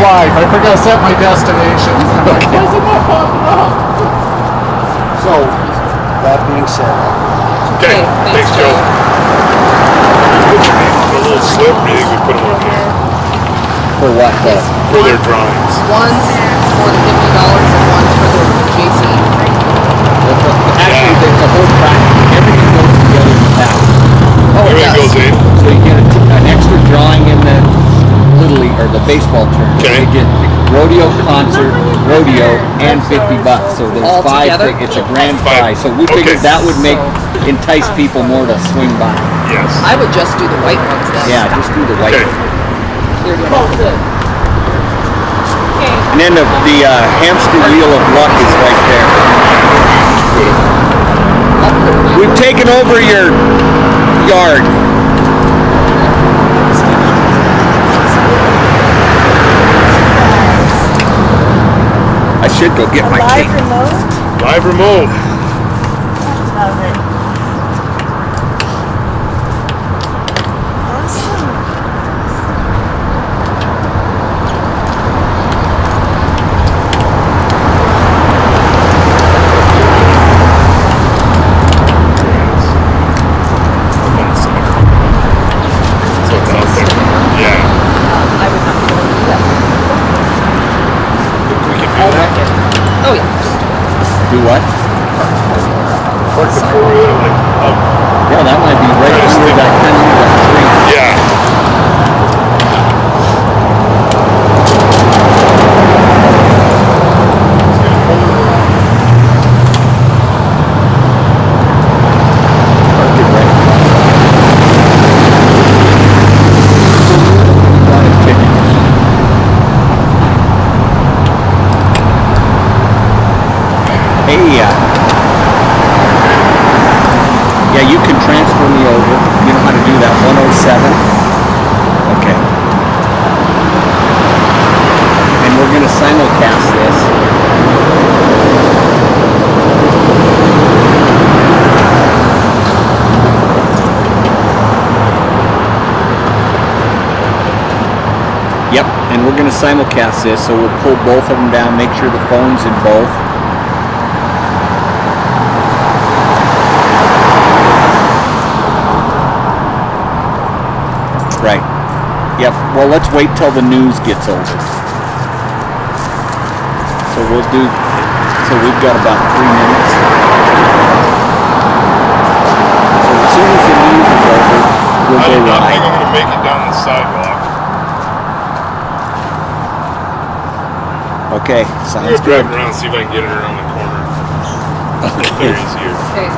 life. I forgot to set my destination. I'm like, why isn't that popping up? So, that being said. Okay, thanks, Joe. Put your name on a little slip, or you think we put them on here? For what? For their drawings. One's for the $50 and one's for the JC. Actually, there's a whole track. Everything goes together in town. Oh, Everything goes in? So you get an extra drawing in the Little League, or the baseball tournament. Okay. You get rodeo, concert, rodeo, and $50. So there's All 5 together? things. It's a grand Five. prize. So we figured Okay. that would entice people more to swing by. Yes. I would just do the white ones then. Yeah, just do the white. Okay. They're doing all good. And then the hamster wheel of luck is right there. We've taken over your yard. I should go get my Live cake. remote? Live remote. Love it. Awesome. So it's out there. Yeah. I would not be able to do that. We can do that. Oh, yeah. Do what? Park the four-wheeler like up. Yeah, that might be right under that kind of tree. Yeah. Park it right. Hey, yeah, you can transfer me over. You know how to do that. 107. Okay. And we're going to simulcast this. Yep, and we're going to simulcast this, so we'll pull both of them down, make sure the phone's in both. Right. Yep. Well, let's wait till the news gets over. So we'll do. So we've got about 3 minutes. So as soon as the news is over, we'll I go do not think live. I'm going to make it down the sidewalk. Okay. I'm Sounds going to good. drive around and see if I can get it around the corner. Okay. There he's here. Okay.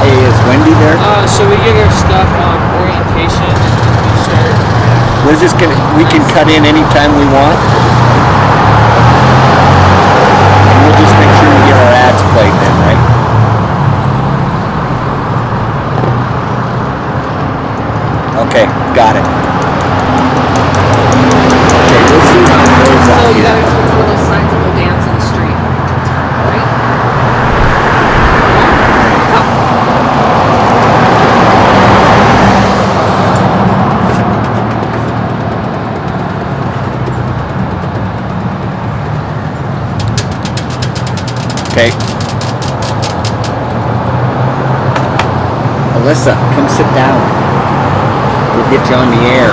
Hey, is Wendy there? So we get our stuff on orientation. We start. We're just gonna. We can cut in anytime we want. And we'll just make sure we get our ads played then, right? Okay, got it. Okay, we'll see how it goes So out you here. gotta put one of those signs that will dance in the street. Right? Okay. Alyssa, come sit down. We'll get you on the air.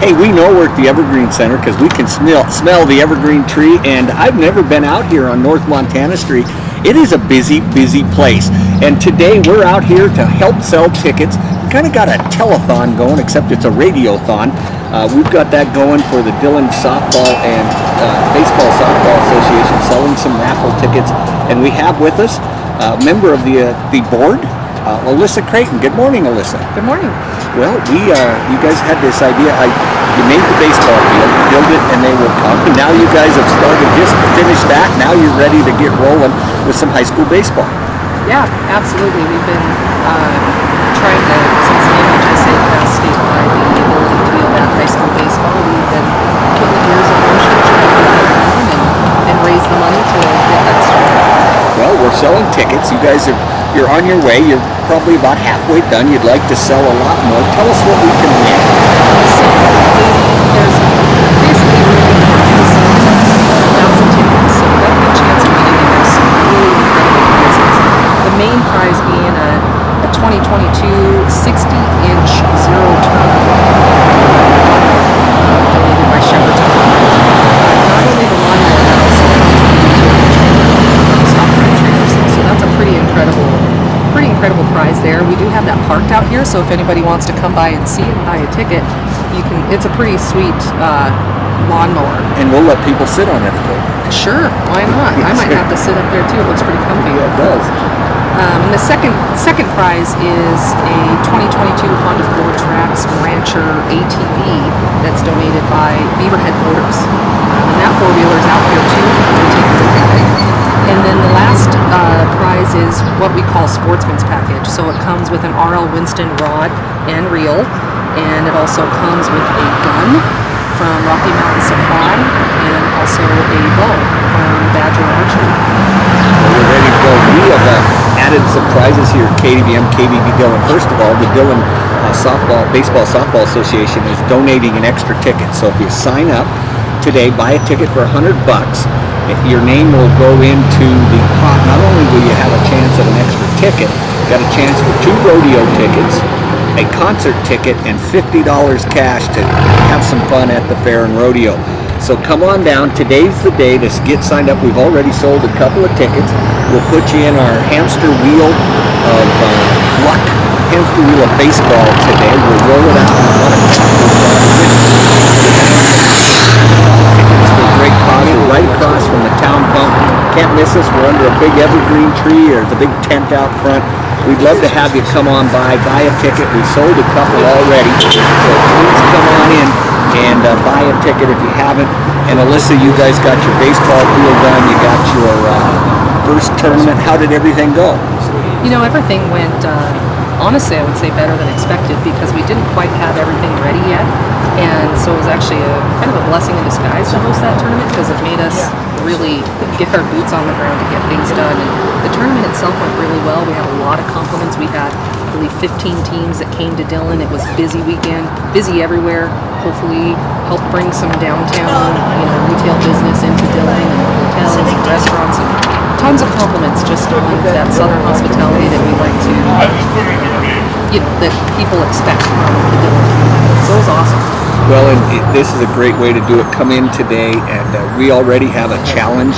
Hey, we know we're at the Evergreen Center because we can smell the evergreen tree, and I've never been out here on North Montana Street. It is a busy, busy place. And today we're out here to help sell tickets. We kind of got a telethon going, except it's a radiothon. We've got that going for the Dillon Softball and Baseball Softball Association, selling some raffle tickets. And we have with us a member of the board, Alyssa Creighton. Good morning, Alyssa. Good morning. Well, you guys had this idea. You made the baseball field, build it, and they will come. And now you guys have started, just finished that. Now you're ready to get rolling with some high school baseball. Yeah, absolutely. We've been trying to, since the MHSA passed statewide the ability to field at high school baseball, we've been putting the gears in motion, trying to get that going and raise the money to get that started. Well, we're selling tickets. You guys you're on your way. You're probably about halfway done. You'd like to sell a lot more. Tell us what we can win. So there's basically really 1,000 tickets, so we've got a good chance of winning, and there's some really incredible prizes. The main prize being a 2022 60-inch zero-turn donated by Shepherd's Pond. Not only the lawnmower, but also the stop run trailers. So that's a pretty incredible prize there. We do have that parked out here, so if anybody wants to come by and see and buy a ticket, you can. It's a pretty sweet lawnmower. And we'll let people sit on it. Sure, why not? I might have to sit up there too. It looks pretty comfy. Yeah, it does. And the second prize is a 2022 Honda 4Trax Rancher ATV that's donated by Beaverhead Motors. And that four-wheeler is out there too. We'll take a look at it. And then the last prize is what we call Sportsman's Package. So it comes with an R.L. Winston rod and reel, and it also comes with a gun from Rocky Mountain Supply and also a bow from Badger Archery. We're ready to go. We have added some prizes here at KDBM, KBB Dillon. First of all, the Dillon Baseball Softball Association is donating an extra ticket. So if you sign up today, buy a ticket for $100, your name will go into the pot. Not only will you have a chance at an extra ticket, you got a chance for 2 rodeo tickets, a concert ticket, and $50 cash to have some fun at the fair and rodeo. So come on down. Today's the day to get signed up. We've already sold a couple of tickets. We'll put you in our hamster wheel of luck, hamster wheel of baseball today. We'll roll it out. Great cause. We're right across from the town pump. Can't miss us. We're under a big evergreen tree. There's a big tent out front. We'd love to have you come on by, buy a ticket. We sold a couple already. So please come on in and buy a ticket if you haven't. And Alyssa, you guys got your baseball field done. You got your first tournament. How did everything go? You know, everything went, honestly, I would say better than expected because we didn't quite have everything ready yet. And so it was actually kind of a blessing in disguise to host that tournament because it made us really get our boots on the ground to get things done. And the tournament itself went really well. We had a lot of compliments. We had, I believe, 15 teams that came to Dillon. It was a busy weekend, busy everywhere. Hopefully helped bring some downtown, retail business into Dillon and hotels and restaurants and tons of compliments just on that southern hospitality that we like to, that people expect from the Dillon community. So it was awesome. Well, and this is a great way to do it. Come in today, and we already have a challenge.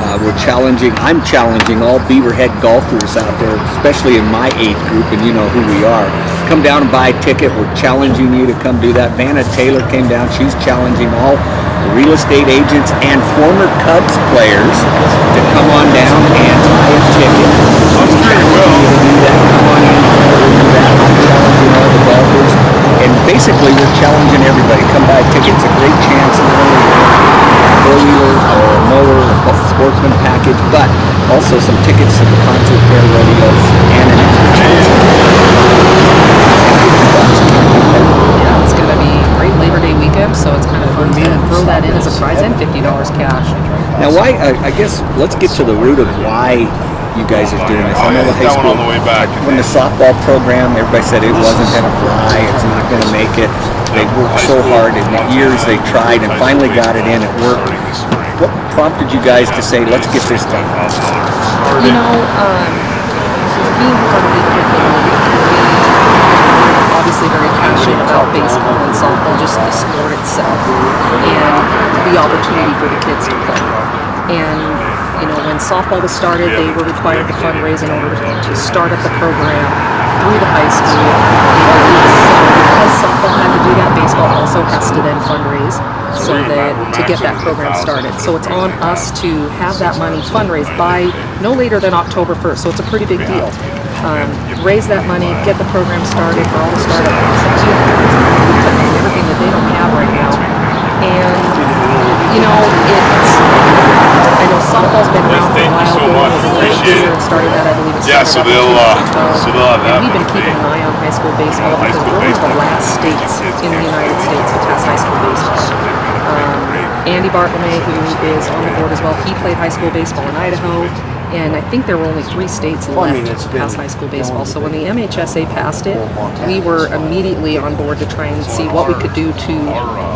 I'm challenging all Beaverhead golfers out there, especially in my age group, and you know who we are. Come down and buy a ticket. We're challenging you to come do that. Vanna Taylor came down. She's challenging all real estate agents and former Cubs players to come on down and buy a ticket. She's challenging you to do that. Come on in and do that. I'm challenging all the golfers. And basically, we're challenging everybody. Come buy a ticket. It's a great chance not only to win a four-wheeler or a mower or a sportsman package, but also some tickets to the concert, fair, rodeos, and an extra chance. Yeah, it's going to be a great Labor Day weekend, so it's kind of fun to throw that in as a prize and $50 cash. Now, why? I guess let's get to the root of why you guys are doing this. I know the high school, when the softball program, everybody said it wasn't going to fly, it's not going to make it. They worked so hard, and the years they tried, and finally got it in. It worked. What prompted you guys to say, let's get this done? You know, being part of the obviously very passionate about baseball and softball, just the sport opportunity for the kids to play. And when softball was started, they were required to fundraise in order to start up the program through the high school. Because softball had to do that, baseball also has to then fundraise to get that program started. So it's on us to have that money fundraised by no later than October 1st. So it's a pretty big deal. Raise that money, get the program started for all the startup costs, everything that they don't have right now. And I know softball's been around for a while. Thank you so much. Appreciate it. Started that, I believe. So they'll have that. And we've been keeping an eye on high school baseball because we're one of the last states in the United States to pass high school baseball. Andy Bartlemay, who is on the board as well, he played high school baseball in Idaho. And I think there were only 3 states left to pass high school baseball. So when the MHSA passed it, we were immediately on board to try and see what we could do to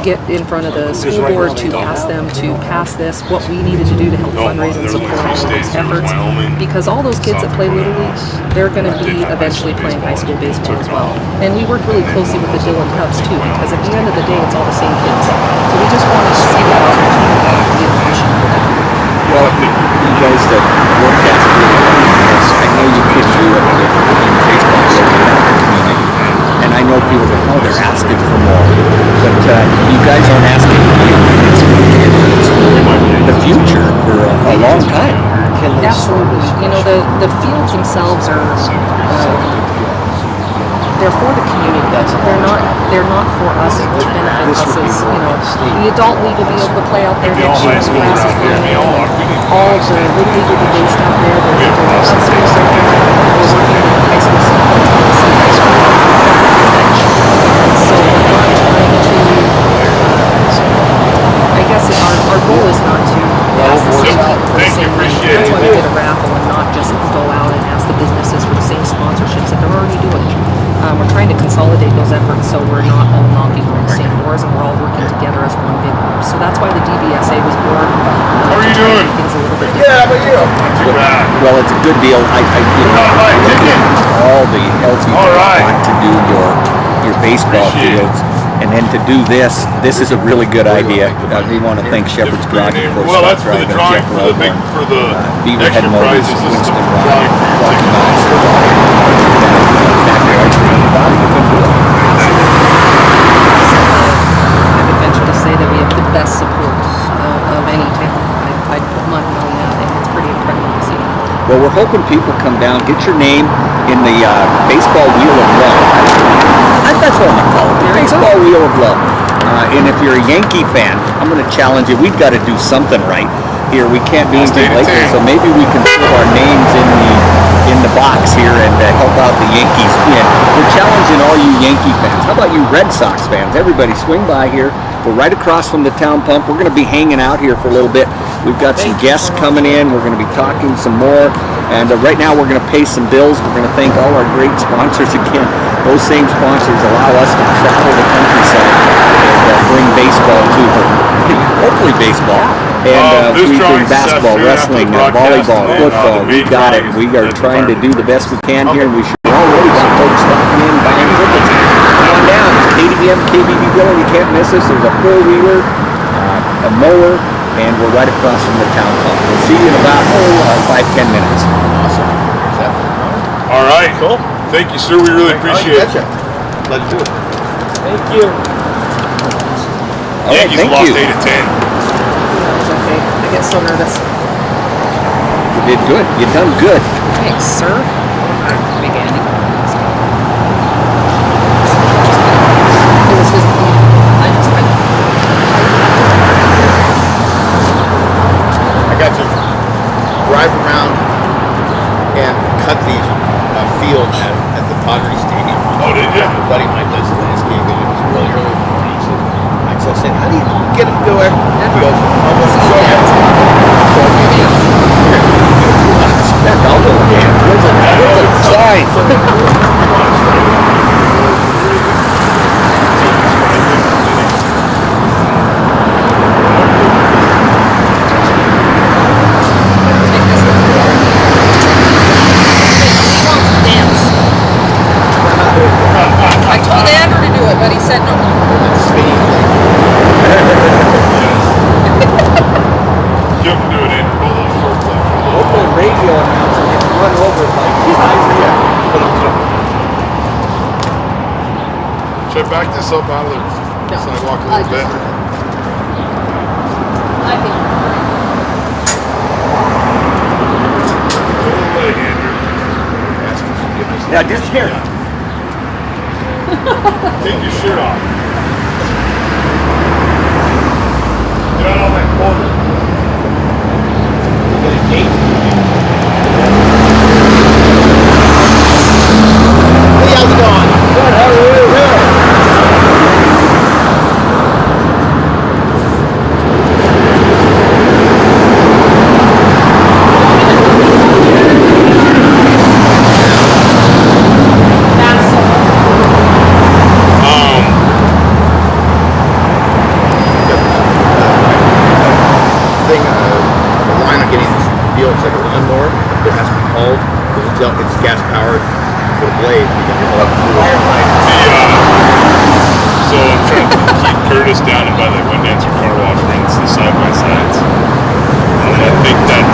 get in front of the school board to ask them to pass this, what we needed to do to help fundraise and support all of those efforts. Because all those kids that play Little League, they're going to be eventually playing high school baseball as well. And we worked really closely with the Dillon Cubs too, because at the end of the day, it's all the same kids. So we just wanted to see that opportunity to be a option for them. Well, you guys that work as I know you kids do it with baseball so in the community. And I know people that know they're asking for more. But you guys aren't asking for more. It's the future for a long time. Absolutely. The fields themselves are they're for the community. They're not for us. It won't benefit us as, the adult league will be able to play out there next year. The grass is growing. All of the Little League will be based out there. There's a high school center. We're working with high school softball teams and high school bench. So we're not trying to, I guess our goal is not to ask the same people for the same money. That's why we did a raffle and not just go out and ask the businesses for the same sponsorships that they're already doing. We're trying to consolidate those efforts so we're not all knocking on the same doors and we're all working together as one big group. So that's why the DBSA was born. How are you doing? Things a little bit different. Yeah, how about you? Too bad. Well, it's a good deal. All the healthy want to do your baseball fields. And then to do this is a really good idea. We want to thank Shepherd's Garage, of course. Well, that's for the drawing for the Beaverhead extra Motors, prizes. This is the Winston drawing Ryan, for Rocky your Mountain. I would venture to say that we have the best support of any town. I'd put money on that, and it's pretty incredible to see. Well, we're hoping people come down, get your name in the baseball wheel of love. That's what I'm going to call it, the baseball wheel of love. And if you're a Yankee fan, I'm going to challenge you. We've got to do something right here. We can't be anything like this, so maybe we can put our names in the box here and help out the Yankees win. We're challenging all you Yankee fans. How about you Red Sox fans? Everybody swing by here. We're right across from the town pump. We're going to be hanging out here for a little bit. We've got some guests coming in. We're going to be talking some more. And right now we're going to pay some bills. We're going to thank all our great sponsors again. Those same sponsors allow us to travel the countryside and bring baseball to them. Hopefully baseball. And we bring basketball, wrestling, volleyball, football. We got it. We are trying to do the best we can here. And we should already got folks stopping in, buying tickets. Come on down. It's KDM, KBB Dillon. You can't miss us. There's a four-wheeler, a mower, and we're right across from the town hall. We'll see you in about 5-10 minutes. Awesome. All right. Cool. Thank you, sir. We really appreciate it. Let's do it. Thank you. All right, Yankees thank lost you. 8-10. It's okay. I get so nervous. You did good. You done good. Thanks, sir. Big Andy. It was his I got to drive around and cut the field at the Padres Stadium. Oh, did you? My buddy Mike does landscaping. It was really early in the morning. He said, Mike, so I said, how do you get it to go there? He goes, That's all the game. Where's the sign? I told Andrew to do it, but he said no. Should I back this up out of the sidewalk a little bit? I think Little leg, Andrew. Ask for forgiveness. Yeah, just here. Take your shirt off. Get out all that quarter. Get a date. Hey, how's it going? Good, how are you? Thing, the line on getting this deal, it's like a lawnmower. It has to be hauled. It's gas powered with a blade. You can haul up through it. So I'm trying to keep Curtis down and by the Wind Dancer car wash rinse the side by sides. And I think that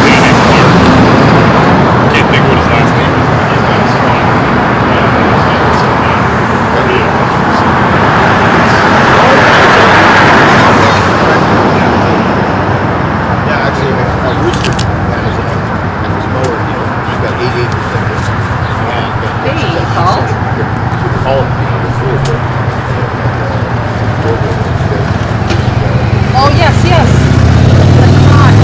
Danny Clark, can't think of what his last name is. He's got a spot. Yeah, actually, a rooster has this mower deal. He's got 8 acres of it. Hey, Paul. All of it, the full of it. Oh, yes, yes. The cock.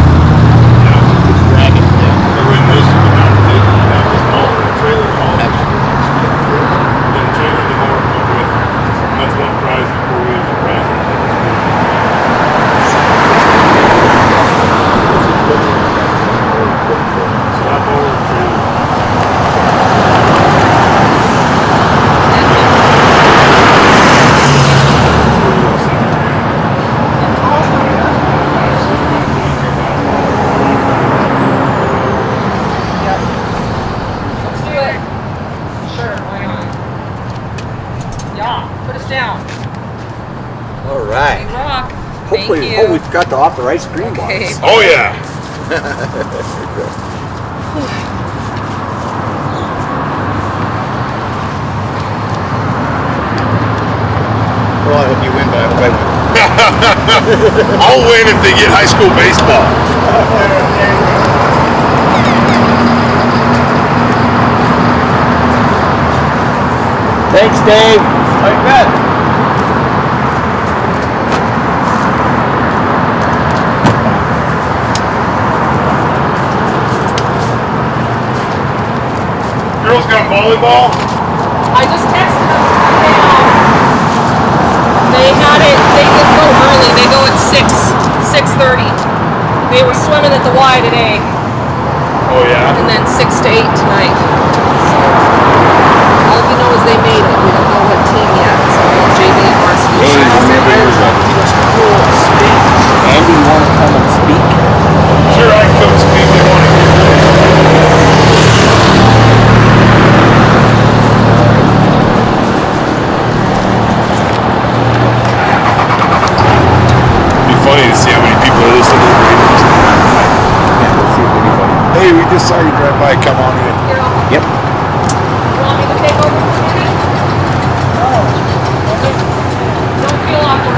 It's dragging. Yeah. Everybody knows you can have this mower, trailer haul. Absolutely. Then trailer the mower come with. And that's one prize and 4 wheels of prize. So that mower and trailer. Let's do it. Sure, why not? Yeah, put us down. All right. Rock. Hopefully, Thank you. we forgot to offer ice cream Okay. bars. Oh yeah. Well, I hope you win, but I hope I win. I'll win if they get high school baseball. Thanks, Dave. Like that. Girls got volleyball. I just texted them. They had it. They didn't go early. They go at 6:30. They were swimming at the Y today, Oh yeah. and then 6 to 8 tonight. So all we know is they made it. We don't know what team yet. So JV and varsity. Hey, remember Andy, you want to come and speak? Sure, I can come speak. They want to hear. Be funny to see how many people are listening to the radio. Hey, we just saw you drive by. Come on in. Here, Yep. you want me to take over for a minute? Oh. Okay. Don't feel awkward.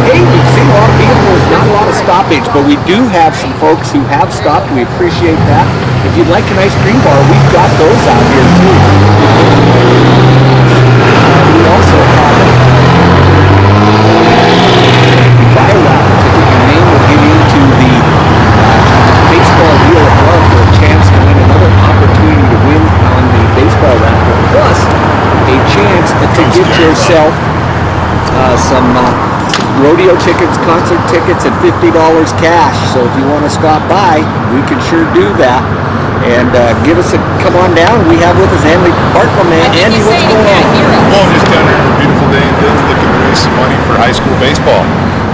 Hey, we've seen a lot of vehicles, not a lot of stoppage, but we do have some folks who have stopped. We appreciate that. If you'd like an ice cream bar, we've got those out here too. We also have a buy a raffle ticket. Your name will get into the baseball wheel of love for a chance to win another opportunity to win on the baseball raffle, plus a chance to get yourself some rodeo tickets, concert tickets, and $50 cash. So if you want to stop by, we can sure do that. And come on down. We have with us Andy Bartlam. Andy, what's going on? Oh, I'm just down here on a beautiful day in Dillon looking to raise some money for high school baseball.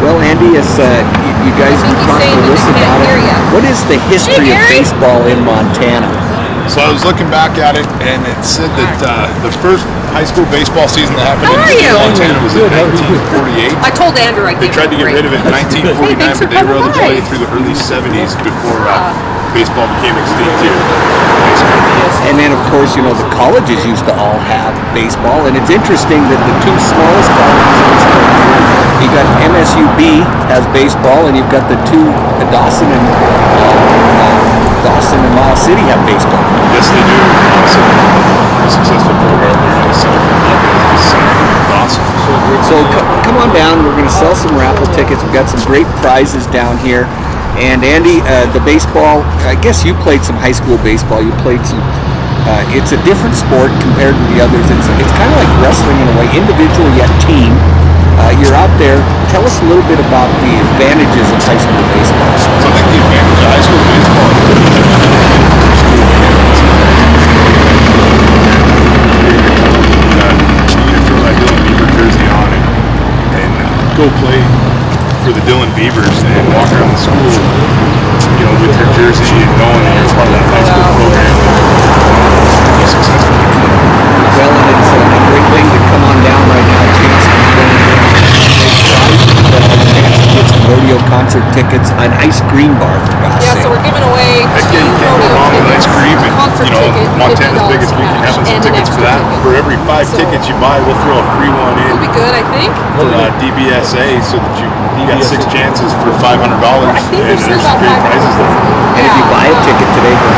Well, Andy, as you guys I think have he's talked saying to that us they can't about hear it. ya. What is the history of Gary. baseball in Montana? So I was looking back at it, and it said that the first high school baseball season that happened How are in you? Montana was in 1948. I told Andrew I'd They give tried to him a get rid of it in break. 1949, thanks for but they were able to coming play by. through the early 70s before baseball became extinct here. And then, of course, you know, the colleges used to all have baseball, and it's interesting that the two smallest colleges in this country, you got MSUB has baseball, and you've got the two, Dawson and Miles City have baseball. Yes, they do. Also, a successful program there in the South Dawson. So come on down. We're going to sell some raffle tickets. We've got some great prizes down here. And Andy, the baseball, I guess you played some high school baseball. You played some, it's a different sport compared to the others. It's kind of like wrestling in a way, individual yet team. You're out there. Tell us a little bit about the advantages of high school baseball. So I think the advantage of high school baseball you throw that Dillon Beaver jersey on and go play for the Dillon Beavers and walk around the school, you know, with your jersey and knowing that you're part of that high school program and be successful. Well, and it's a great thing to come on down right now. Chance to get some rodeo concert tickets, an ice cream bar, for God's Yeah, sake. so we're giving away Heck yeah, you can't go wrong with ice cream, and concert you know, ticket, Montana's $50 biggest weekend cash, having some and an tickets for extra that. ticket. For every 5 So- tickets you buy, we'll throw a free one in It'll be good, I think. for DBSA, so that you got 6 chances for $500, I think and there's there's about some great 5 prizes there. And if you buy a ticket today for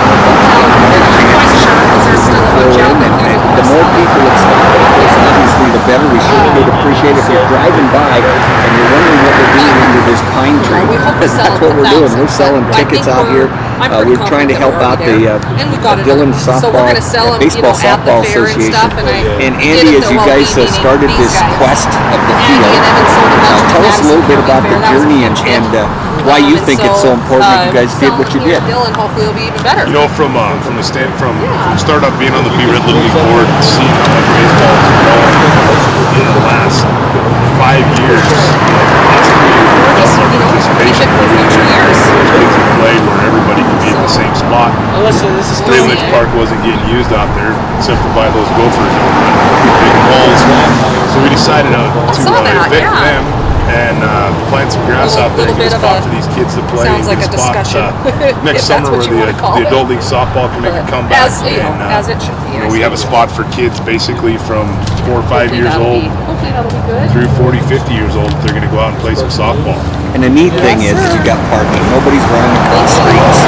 There's still a bunch out there. the more people that stop at this, obviously the better. We sure would appreciate if you're driving by and you're wondering what we're doing under this pine tree. We hope to sell That's what we're doing. We're 1,000, selling but I tickets think out here. I'm pretty We're trying to help confident out that the we're already there. And we've got Dillon another. So we're Softball, gonna sell 'em, Baseball you know, at the Softball fair and Association. stuff, and I And get Andy, it, as you well, guys meaning started these this guys. quest of the Andy field, and Evan sold a bunch tell us a little bit Madison about the County Fair. That was journey a and, huge hit. why you And think it's so important that you guys did selling what you here did. at Dillon, hopefully it'll be even better. You know, from start up being on the Be Red Little League board, and seeing how much baseball has grown in the last 5 years, last 3 years, We're just, more you know, participation keep it for future years. There's kids who play where everybody can be at the same spot. Alyssa, this is Greenwich Park wasn't getting used out there except for by those gophers that were running big balls. So we decided to saw that, evict yeah. them and plant some grass out there and Little get a bit of spot a- for these kids to play. sounds and like get a spot, discussion, next if that's summer what where you wanna call the it. adult league softball can make a comeback. As, you know, and, as it should be. you know, we have a spot for kids basically from 4 or 5 years old Hopefully that'll be good. through 40, 50 years old. They're going to go out and play some softball. And the neat thing is you got parking. Nobody's running across streets.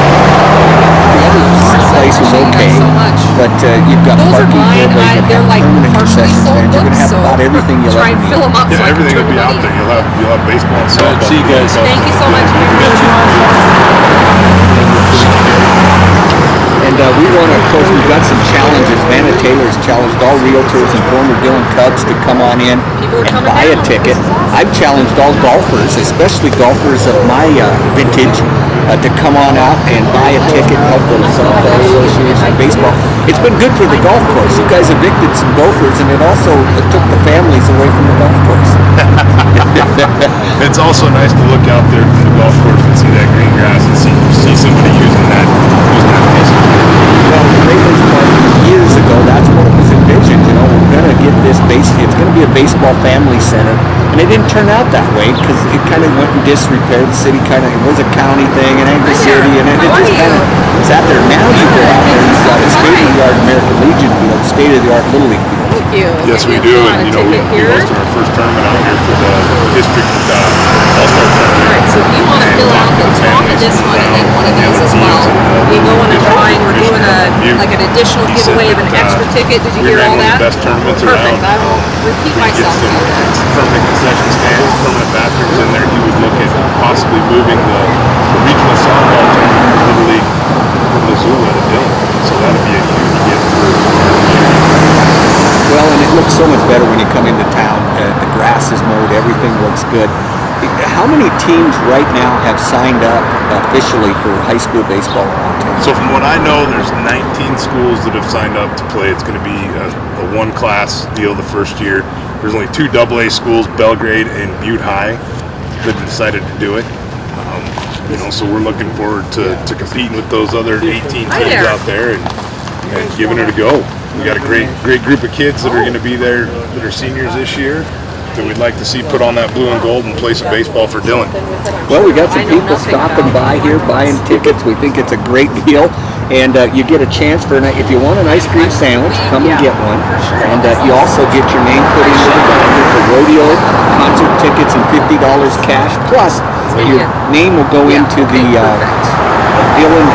This place is Thank okay, you so much. but you've got Those are parking mine. here. Where you They're have like permanent partially concession sold stands. You're going to books, have so about everything you'll try ever and need. fill them up so Yeah, I can everything turn will be them out in. there. You'll have baseball and softball. see you guys. Thank you so much. And we want to, of course, we've got some challenges. Vanna Taylor's challenged all realtors and former Dillon Cubs to come on in People are and coming buy a down. ticket. I've challenged all golfers, especially golfers of my vintage, to come on out and buy a ticket, help the Softball Association, baseball. It's been good for the golf course. You guys evicted some gophers, and it also took the families away from the golf course. It's also nice to look out there from the golf course and see that green grass and see somebody using that piece of Well, Raven's Park years ago, that's what it was envisioned. You know, we're going to get this it's going to be a baseball family center. And it didn't turn out that way because it kind of went in disrepair. The city it was a county thing and the city, and it How just are kind of you? sat there. Now you go out there, you've got a state-of-the-art American Legion field, state-of-the-art Little League field. Thank you. Yes, we If you do, want and a you know we ticket here. hosted our first tournament out here for the district all-star tournament. Alright, so if you want to And fill out talk to the top of families this one and then one of the these other as well, teams and, we go in a drawing, we're doing you- like an additional he said giveaway of an that, extra ticket. Did you we hear ran all one of that? the best tournaments Perfect. around. I won't repeat We get myself to some you then. permanent concession stands, permanent bathrooms in there. He would look at possibly moving the regional softball tournament for Little League from Missoula to Dillon. So that'd be a huge gift for our community. Well, and it looks so much better when you come into town. The grass is mowed, everything looks good. How many teams right now have signed up officially for high school baseball in Montana? So from what I know, there's 19 schools that have signed up to play. It's going to be a one-class deal the first year. There's only 2 AA schools, Belgrade and Butte High, that decided to do it. So we're looking forward to competing with those other 18 teams Hi there. out there. And and giving it a go. We got a great group of kids that are going to be there that are seniors this year that we'd like to see put on that blue and gold and play some baseball for Dillon. Well, we got some people stopping by here buying tickets. We think it's a great deal. And you get a chance for, if you want an ice cream sandwich, come and get one. And you also get your name put into the binder for rodeo, concert tickets, and $50 cash. Plus, your name will go into the Dillon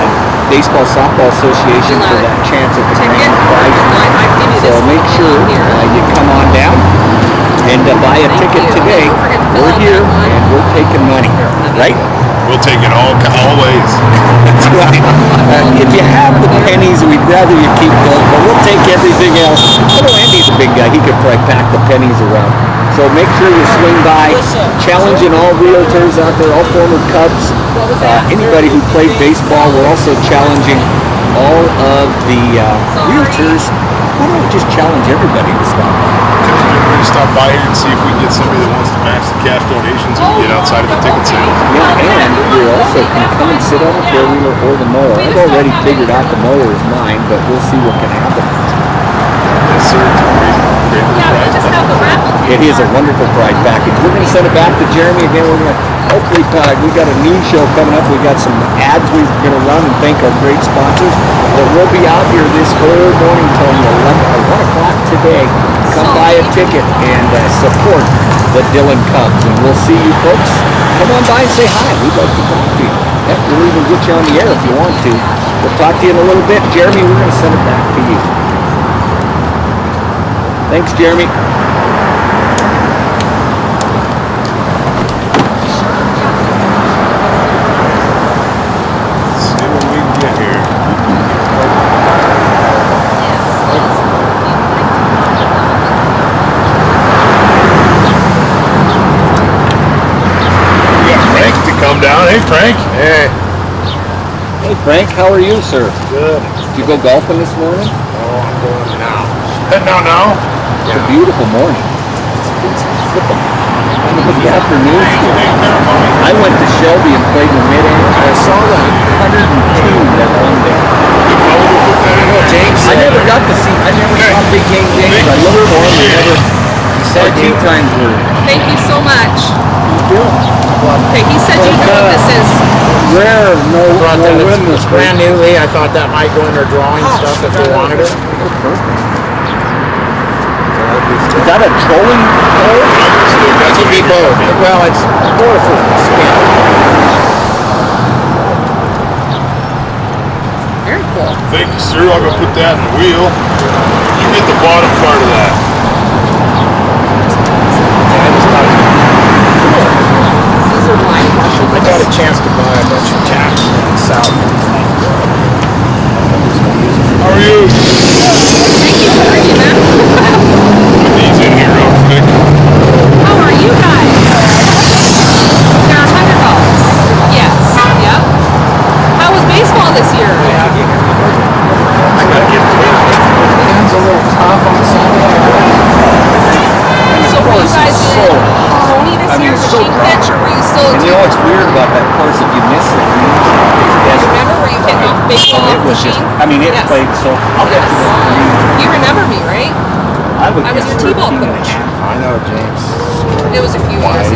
Baseball Softball Association for that chance at the grand prize. So make sure you come on down and buy a ticket today. We're here and we're taking money, right? We'll take it all ways. That's right. If you have the pennies, we'd rather you keep those, but we'll take everything else. I know Andy's a big guy. He could probably pack the pennies around. So make sure you swing by, challenging all realtors out there, all former Cubs, anybody who played baseball. We're also challenging all of the realtors. Why don't we just challenge everybody to stop by? We're going to stop by here and see if we can get somebody that wants to match the cash donations we get outside of the ticket sales. Yeah, and you also can come and sit on the four-wheeler or the mower. I've already figured out the mower is mine, but we'll see what can happen. Yes, sir. Great prize. It is a wonderful prize package. We're going to send it back to Jeremy again. We're going to hopefully we got a noon show coming up. We got some ads we're going to run and thank our great sponsors. But we'll be out here this whole morning till 1 o'clock today. Come buy a ticket and support the Dillon Cubs, and we'll see you folks. Come on by and say hi. We'd like to talk to you. Heck, we'll even get you on the air if you want to. We'll talk to you in a little bit. Jeremy, we're going to send it back to you. Thanks, Jeremy. Let's see what we can get here. We got Frank to come down. Hey, Frank. Hey. Hey, Frank, how are you, sir? Good. Did you go golfing this morning? Oh, I'm going now. Heading out now. It's a beautiful morning. It's flipping. It was the afternoon. I went to Shelby and played in the mid-air. I saw that 102 that one day. James I never got to see. I never saw Big Game James. I looked for him. We never. Our tea times were. Thank you so much. Well, Okay, he said you know what this is. rare. No win. It's brand new, Lee. I thought that might go in their drawing stuff if they wanted it. Is that a trolling pole? That could be both. Well, it's more for skin. Very cool. Thank you, sir. I'll go put that in the wheel. You get the bottom part of that. These are mine. I got a chance to buy a bunch of taps in the south. How are you? Thank you. How are you, man? Put these in here real quick. How are you guys? They're $100. Yes. Yep. How was baseball this year? I gotta get to it. Hands a little tough on Sunday. So were you guys in Pony this year, it's the so sheep dry. pitch, or were you still And you know what's weird about that course? If you miss it, remember where you hit off baseball off it the was just. machine? I mean, it Yes. played so. Yes. You remember me, right? I would I was guess your T-ball 13 and a coach. half. I know, James. It was a few years.